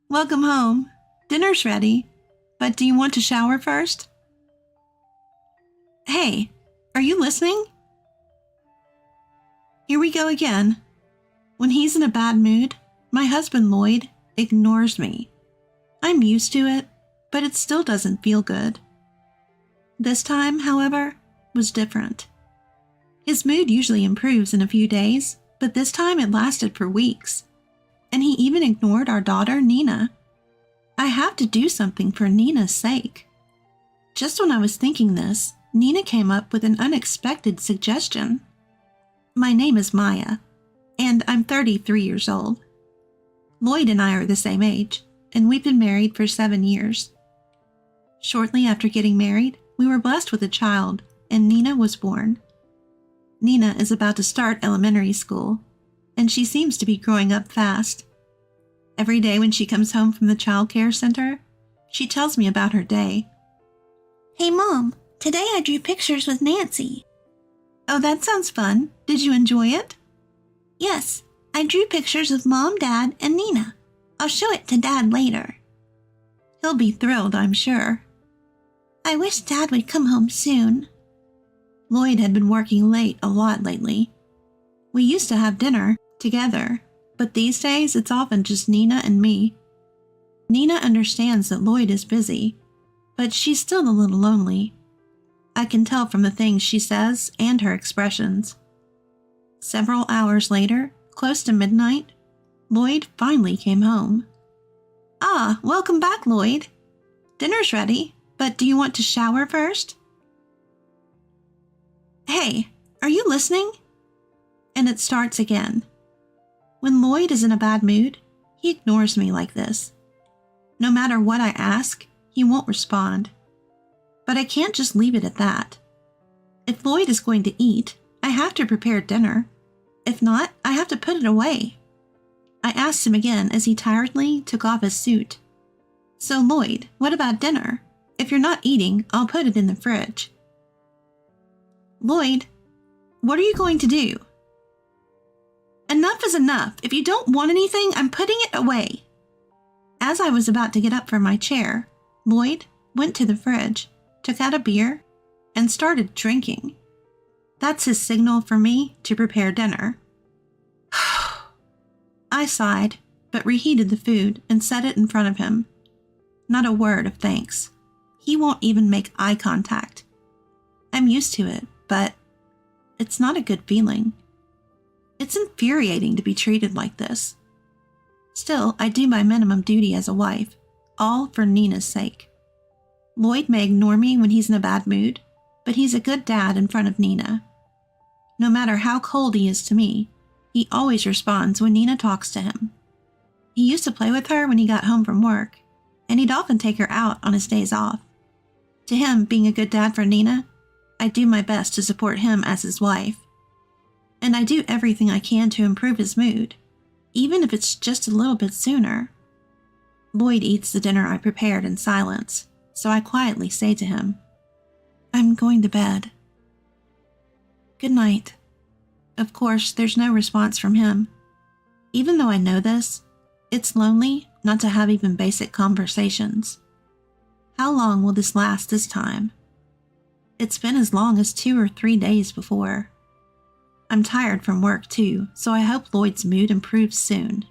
Welcome home. Dinner's ready, but do you want to shower first? Hey, are you listening? Here we go again. When he's in a bad mood, my husband Lloyd ignores me. I'm used to it, but it still doesn't feel good. This time, however, was different. His mood usually improves in a few days, but this time it lasted for weeks. And he even ignored our daughter, Nina. I have to do something for Nina's sake. Just when I was thinking this, Nina came up with an unexpected suggestion. My name is Maya, and I'm 33 years old. Lloyd and I are the same age, and we've been married for 7 years. Shortly after getting married, we were blessed with a child, and Nina was born. Nina is about to start elementary school, and she seems to be growing up fast. Every day when she comes home from the child care center, she tells me about her day. Hey Mom, today I drew pictures with Nancy. Oh, that sounds fun. Did you enjoy it? Yes, I drew pictures of Mom, Dad, and Nina. I'll show it to Dad later. He'll be thrilled, I'm sure. I wish Dad would come home soon. Lloyd had been working late a lot lately. We used to have dinner together, but these days it's often just Nina and me. Nina understands that Lloyd is busy, but she's still a little lonely. I can tell from the things she says and her expressions. Several hours later, close to midnight, Lloyd finally came home. Ah, welcome back, Lloyd. Dinner's ready, but do you want to shower first? Hey, are you listening? And it starts again. When Lloyd is in a bad mood, he ignores me like this. No matter what I ask, he won't respond. But I can't just leave it at that. If Lloyd is going to eat, I have to prepare dinner. If not, I have to put it away. I asked him again as he tiredly took off his suit. So Lloyd, what about dinner? If you're not eating, I'll put it in the fridge. Lloyd, what are you going to do? Enough is enough. If you don't want anything, I'm putting it away. As I was about to get up from my chair, Lloyd went to the fridge, took out a beer, and started drinking. That's his signal for me to prepare dinner. I sighed, but reheated the food and set it in front of him. Not a word of thanks. He won't even make eye contact. I'm used to it, but it's not a good feeling. It's infuriating to be treated like this. Still, I do my minimum duty as a wife, all for Nina's sake. Lloyd may ignore me when he's in a bad mood, but he's a good dad in front of Nina. No matter how cold he is to me, he always responds when Nina talks to him. He used to play with her when he got home from work, and he'd often take her out on his days off. To him, being a good dad for Nina, I do my best to support him as his wife. And I do everything I can to improve his mood, even if it's just a little bit sooner. Lloyd eats the dinner I prepared in silence, so I quietly say to him, I'm going to bed. Good night. Of course, there's no response from him. Even though I know this, it's lonely not to have even basic conversations. How long will this last this time? It's been as long as 2 or 3 days before. I'm tired from work too, so I hope Lloyd's mood improves soon.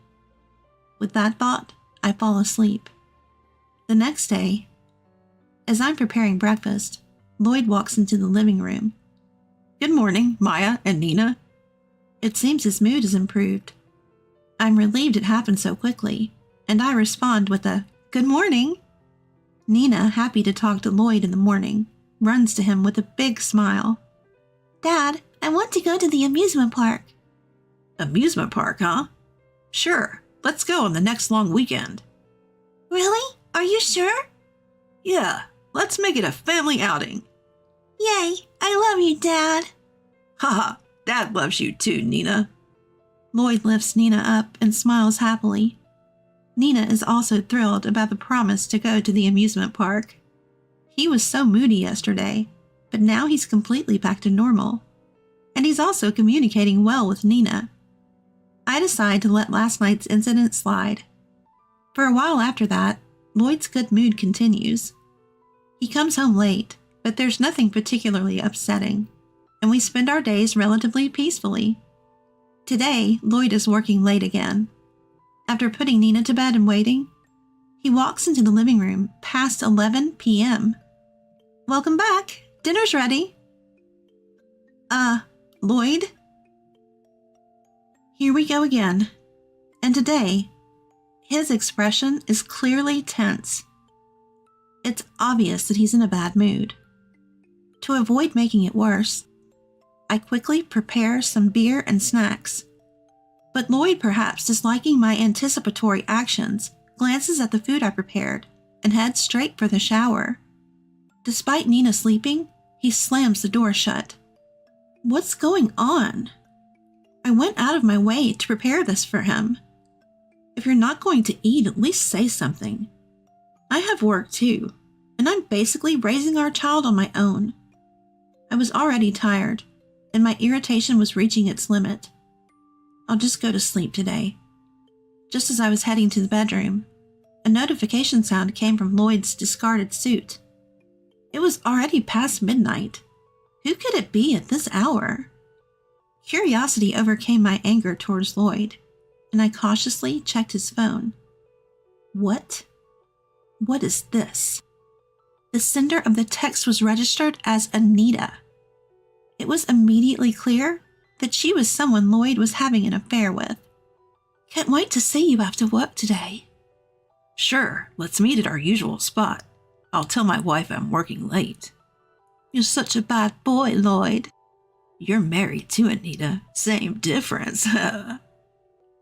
With that thought, I fall asleep. The next day, as I'm preparing breakfast, Lloyd walks into the living room. Good morning, Maya and Nina. It seems his mood has improved. I'm relieved it happened so quickly, and I respond with a, good morning. Nina, happy to talk to Lloyd in the morning, runs to him with a big smile. Dad, I want to go to the amusement park. Amusement park, huh? Sure, let's go on the next long weekend. Really? Are you sure? Yeah, let's make it a family outing. Yay, I love you, Dad. Haha, Dad loves you too, Nina. Lloyd lifts Nina up and smiles happily. Nina is also thrilled about the promise to go to the amusement park. He was so moody yesterday, but now he's completely back to normal. And he's also communicating well with Nina. I decide to let last night's incident slide. For a while after that, Lloyd's good mood continues. He comes home late, but there's nothing particularly upsetting, and we spend our days relatively peacefully. Today, Lloyd is working late again. After putting Nina to bed and waiting, he walks into the living room past 11 p.m. "Welcome back. Dinner's ready." Lloyd? Here we go again. And today, his expression is clearly tense. It's obvious that he's in a bad mood. To avoid making it worse, I quickly prepare some beer and snacks. But Lloyd, perhaps disliking my anticipatory actions, glances at the food I prepared and heads straight for the shower. Despite Nina sleeping, he slams the door shut. What's going on? I went out of my way to prepare this for him. If you're not going to eat, at least say something. I have work too, and I'm basically raising our child on my own. I was already tired, and my irritation was reaching its limit. I'll just go to sleep today. Just as I was heading to the bedroom, a notification sound came from Lloyd's discarded suit. It was already past midnight. Who could it be at this hour? Curiosity overcame my anger towards Lloyd, and I cautiously checked his phone. What is this? The sender of the text was registered as Anita. It was immediately clear that she was someone Lloyd was having an affair with. "Can't wait to see you after work today." "Sure, let's meet at our usual spot. I'll tell my wife I'm working late." "You're such a bad boy, Lloyd." "You're married too, Anita. Same difference."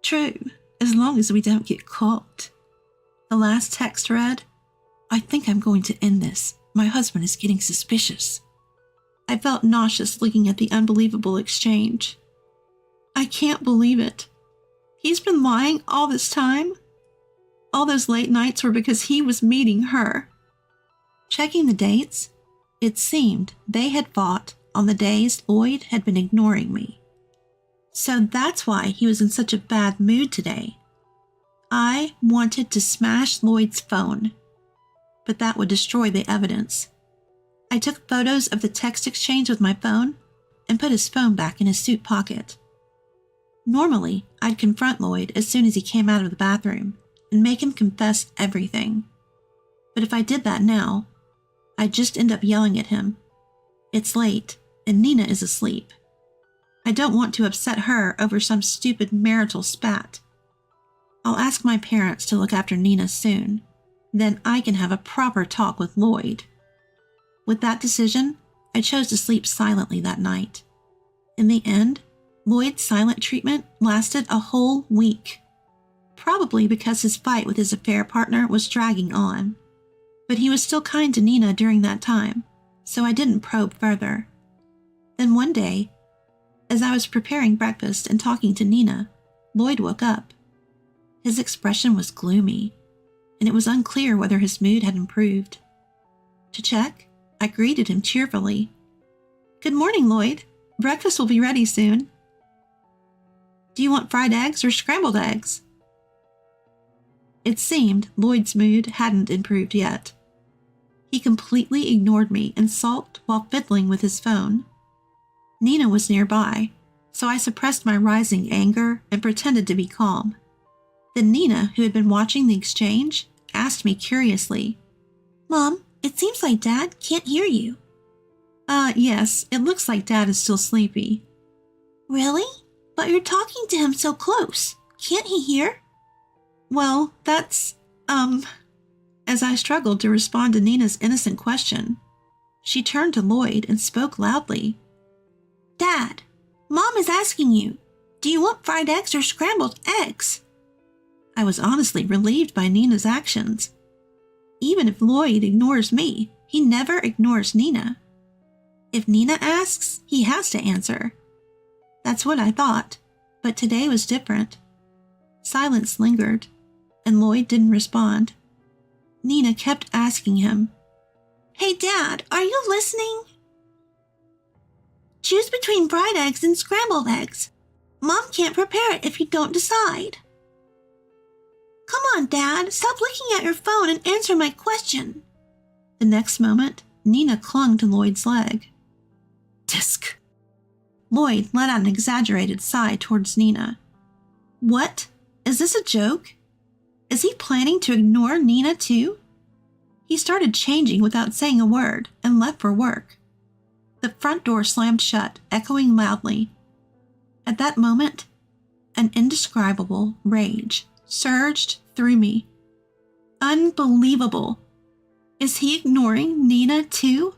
"True, as long as we don't get caught." The last text read, "I think I'm going to end this. My husband is getting suspicious." I felt nauseous looking at the unbelievable exchange. I can't believe it. He's been lying all this time? All those late nights were because he was meeting her. Checking the dates, it seemed they had fought on the days Lloyd had been ignoring me. So that's why he was in such a bad mood today. I wanted to smash Lloyd's phone, but that would destroy the evidence. I took photos of the text exchange with my phone and put his phone back in his suit pocket. Normally, I'd confront Lloyd as soon as he came out of the bathroom and make him confess everything. But if I did that now, I'd just end up yelling at him. It's late, and Nina is asleep. I don't want to upset her over some stupid marital spat. I'll ask my parents to look after Nina soon. Then I can have a proper talk with Lloyd. With that decision, I chose to sleep silently that night. In the end, Lloyd's silent treatment lasted a whole week. Probably because his fight with his affair partner was dragging on. But he was still kind to Nina during that time, so I didn't probe further. Then one day, as I was preparing breakfast and talking to Nina, Lloyd woke up. His expression was gloomy, and it was unclear whether his mood had improved. To check, I greeted him cheerfully. "Good morning, Lloyd. Breakfast will be ready soon." "Do you want fried eggs or scrambled eggs?" It seemed Lloyd's mood hadn't improved yet. He completely ignored me and sulked while fiddling with his phone. Nina was nearby, so I suppressed my rising anger and pretended to be calm. Then Nina, who had been watching the exchange, asked me curiously, "Mom, it seems like Dad can't hear you." Yes, it looks like Dad is still sleepy." "Really? But you're talking to him so close. Can't he hear?" "Well, that's, As I struggled to respond to Nina's innocent question, she turned to Lloyd and spoke loudly. "Dad, Mom is asking you, do you want fried eggs or scrambled eggs?" I was honestly relieved by Nina's actions. Even if Lloyd ignores me, he never ignores Nina. If Nina asks, he has to answer. That's what I thought, but today was different. Silence lingered, and Lloyd didn't respond. Nina kept asking him, "Hey, Dad, are you listening? Choose between fried eggs and scrambled eggs. Mom can't prepare it if you don't decide." Come on, Dad. Stop looking at your phone and answer my question. The next moment, Nina clung to Lloyd's leg. Disc. Lloyd let out an exaggerated sigh towards Nina. What? Is this a joke? Is he planning to ignore Nina too? He started changing without saying a word and left for work. The front door slammed shut, echoing loudly. At that moment, an indescribable rage surged through me. Unbelievable. Is he ignoring Nina too?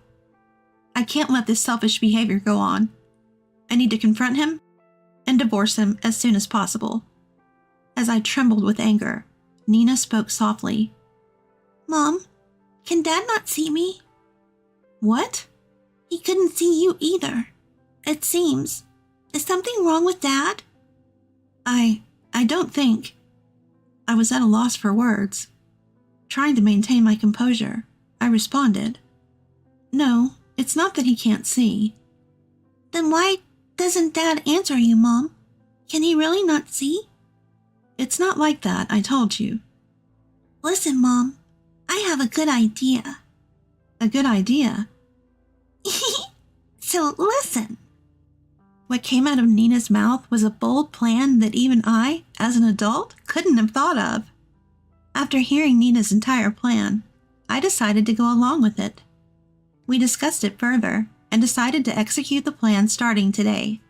I can't let this selfish behavior go on. I need to confront him and divorce him as soon as possible. As I trembled with anger, Nina spoke softly. Mom, can Dad not see me? What? He couldn't see you either. It seems. Is something wrong with Dad? I don't think. I was at a loss for words. Trying to maintain my composure, I responded. No, it's not that he can't see. Then why doesn't Dad answer you, Mom? Can he really not see? It's not like that, I told you. Listen, Mom, I have a good idea. A good idea? So listen. What came out of Nina's mouth was a bold plan that even I, as an adult, couldn't have thought of. After hearing Nina's entire plan, I decided to go along with it. We discussed it further and decided to execute the plan starting today.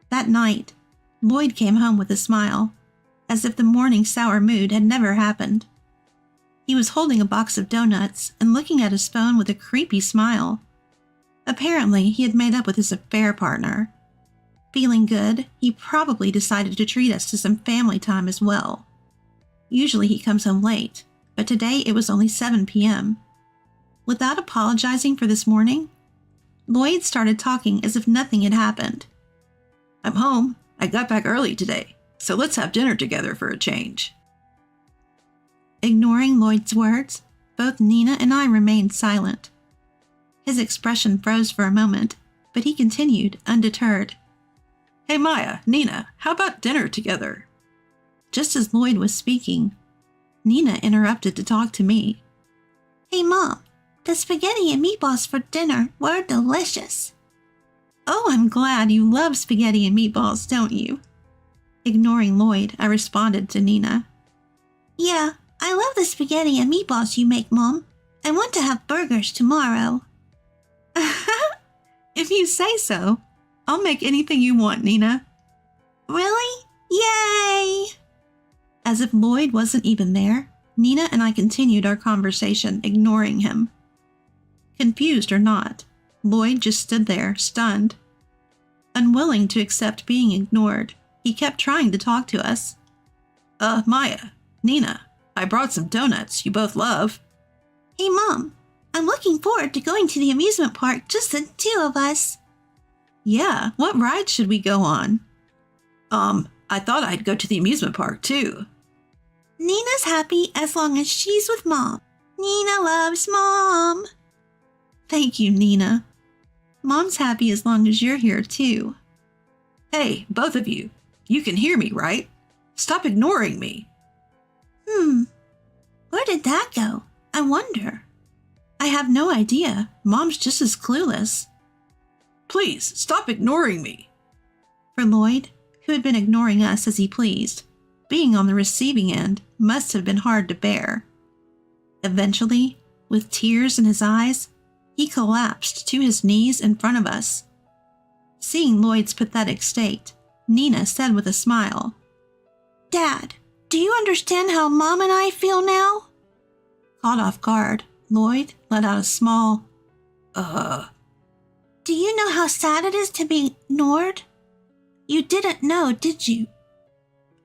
That night, Lloyd came home with a smile, as if the morning's sour mood had never happened. He was holding a box of donuts and looking at his phone with a creepy smile. Apparently, he had made up with his affair partner. Feeling good, he probably decided to treat us to some family time as well. Usually he comes home late, but today it was only 7 p.m. Without apologizing for this morning, Lloyd started talking as if nothing had happened. I'm home. I got back early today, so let's have dinner together for a change. Ignoring Lloyd's words, both Nina and I remained silent. His expression froze for a moment, but he continued, undeterred. Hey Maya, Nina, how about dinner together? Just as Lloyd was speaking, Nina interrupted to talk to me. Hey Mom, the spaghetti and meatballs for dinner were delicious. Oh, I'm glad you love spaghetti and meatballs, don't you? Ignoring Lloyd, I responded to Nina. Yeah, I love the spaghetti and meatballs you make, Mom. I want to have burgers tomorrow. If you say so, I'll make anything you want, Nina. Really? Yay! As if Lloyd wasn't even there, Nina and I continued our conversation, ignoring him. Confused or not, Lloyd just stood there, stunned. Unwilling to accept being ignored, he kept trying to talk to us. Maya, Nina, I brought some donuts you both love. Hey Mom, I'm looking forward to going to the amusement park, just the two of us. Yeah, what ride should we go on? I thought I'd go to the amusement park too. Nina's happy as long as she's with Mom. Nina loves Mom. Thank you, Nina. Mom's happy as long as you're here too. Hey, both of you. You can hear me, right? Stop ignoring me. Where did that go? I wonder. I have no idea. Mom's just as clueless. Please, stop ignoring me. For Lloyd, who had been ignoring us as he pleased, being on the receiving end must have been hard to bear. Eventually, with tears in his eyes, he collapsed to his knees in front of us. Seeing Lloyd's pathetic state, Nina said with a smile, Dad, do you understand how Mom and I feel now? Caught off guard, Lloyd let out a small, Do you know how sad it is to be ignored? You didn't know, did you?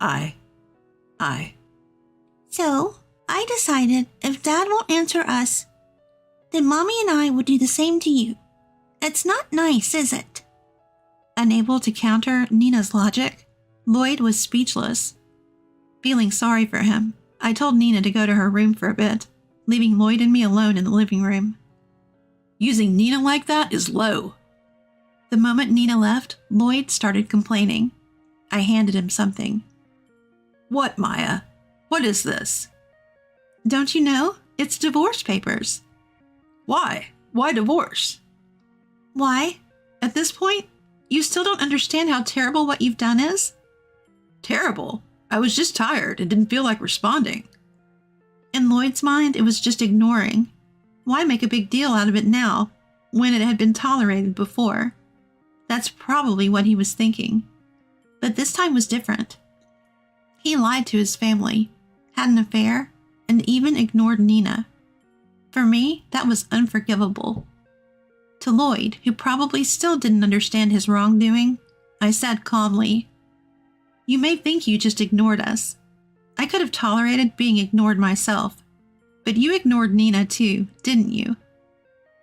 I. So, I decided if Dad won't answer us, then Mommy and I will do the same to you. It's not nice, is it? Unable to counter Nina's logic, Lloyd was speechless. Feeling sorry for him, I told Nina to go to her room for a bit, leaving Lloyd and me alone in the living room. Using Nina like that is low. The moment Nina left, Lloyd started complaining. I handed him something. What, Maya? What is this? Don't you know? It's divorce papers. Why? Why divorce? Why? At this point, you still don't understand how terrible what you've done is? Terrible. I was just tired and didn't feel like responding. In Lloyd's mind, it was just ignoring. Why make a big deal out of it now, when it had been tolerated before? That's probably what he was thinking. But this time was different. He lied to his family, had an affair, and even ignored Nina. For me, that was unforgivable. To Lloyd, who probably still didn't understand his wrongdoing, I said calmly, "You may think you just ignored us. I could have tolerated being ignored myself. But you ignored Nina too, didn't you?"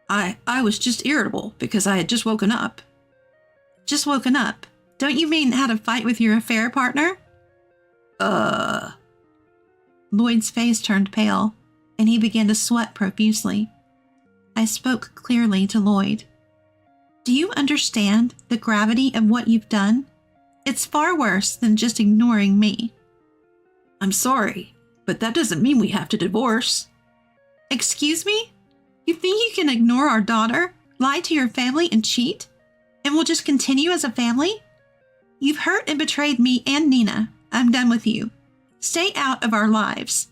I was just irritable because I had just woken up. Just woken up? Don't you mean had a fight with your affair partner? Lloyd's face turned pale, and he began to sweat profusely. I spoke clearly to Lloyd. "Do you understand the gravity of what you've done? It's far worse than just ignoring me." I'm sorry, but that doesn't mean we have to divorce. Excuse me? You think you can ignore our daughter, lie to your family, and cheat? And we'll just continue as a family? You've hurt and betrayed me and Nina. I'm done with you. Stay out of our lives.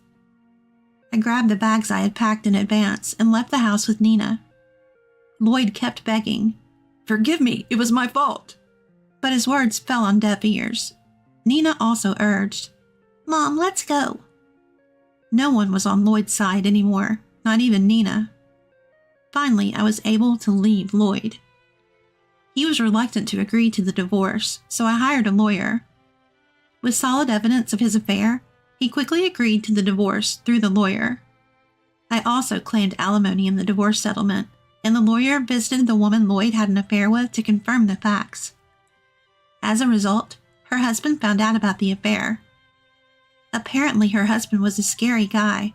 I grabbed the bags I had packed in advance and left the house with Nina. Lloyd kept begging. Forgive me, it was my fault. But his words fell on deaf ears. Nina also urged, Mom, let's go. No one was on Lloyd's side anymore, not even Nina. Finally, I was able to leave Lloyd. He was reluctant to agree to the divorce, so I hired a lawyer. With solid evidence of his affair, he quickly agreed to the divorce through the lawyer. I also claimed alimony in the divorce settlement, and the lawyer visited the woman Lloyd had an affair with to confirm the facts. As a result, her husband found out about the affair. Apparently, her husband was a scary guy,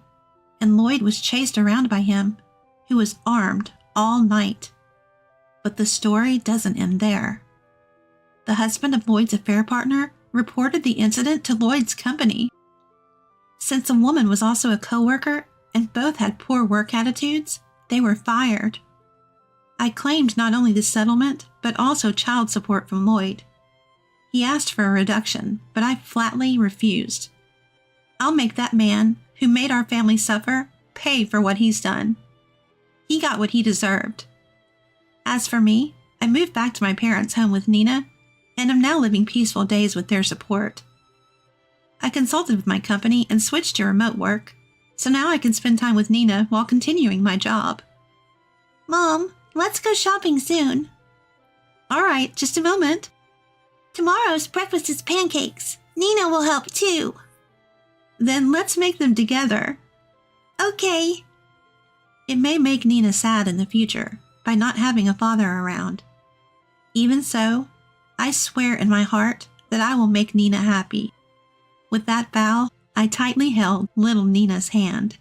and Lloyd was chased around by him, who was armed all night. But the story doesn't end there. The husband of Lloyd's affair partner reported the incident to Lloyd's company. Since the woman was also a co-worker and both had poor work attitudes, they were fired. I claimed not only the settlement, but also child support from Lloyd. He asked for a reduction, but I flatly refused. I'll make that man, who made our family suffer, pay for what he's done. He got what he deserved. As for me, I moved back to my parents' home with Nina, and am now living peaceful days with their support. I consulted with my company and switched to remote work, so now I can spend time with Nina while continuing my job. Mom, let's go shopping soon. All right, just a moment. Tomorrow's breakfast is pancakes. Nina will help too. Then let's make them together. Okay. It may make Nina sad in the future by not having a father around. Even so, I swear in my heart that I will make Nina happy. With that vow, I tightly held little Nina's hand.